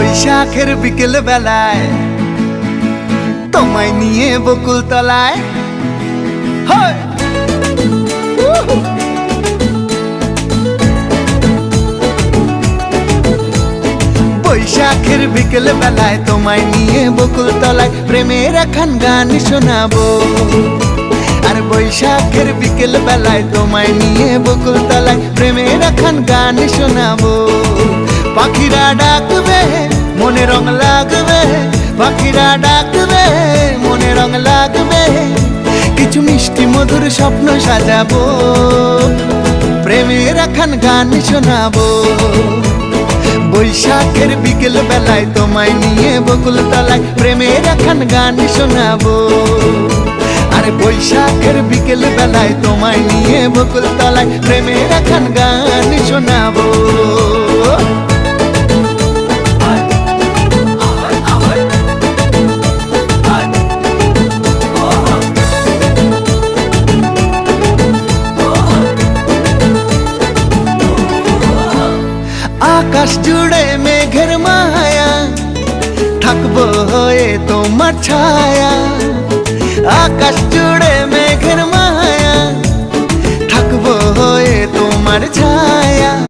বৈশাখের বিকেল বেলায় তোমায় নিয়ে বকুল তলায় বৈশাখের বিকেল বেলায় তোমায় নিয়ে বকুল তলায় প্রেমের একখান গান শোনাবো। আর বৈশাখের বিকেল বেলায় তোমায় নিয়ে বকুল তলায় প্রেমের একখান গান শোনাবো। পাখিরা ডাকবে মনে রং লাগবে, পাখিরা ডাকবে মনে রং লাগবে, কিছু মিষ্টি মধুর স্বপ্ন সাজাবো, প্রেমের একখান গান শোনাবো। বৈশাখের বিকেল বেলায় তোমায় নিয়ে বকুল তলায় প্রেমের একখান গান শোনাবো। আরে বৈশাখের বিকেল বেলায় তোমায় নিয়ে বকুল তলায় প্রেমের একখান গান শোনাবো। আকাশ জুড়ে মেঘের মায়া, থাকবো হয়ে তোমার ছায়া। আকাশ জুড়ে মেঘের মায়া, থাকবো হয়ে তোমার ছায়া।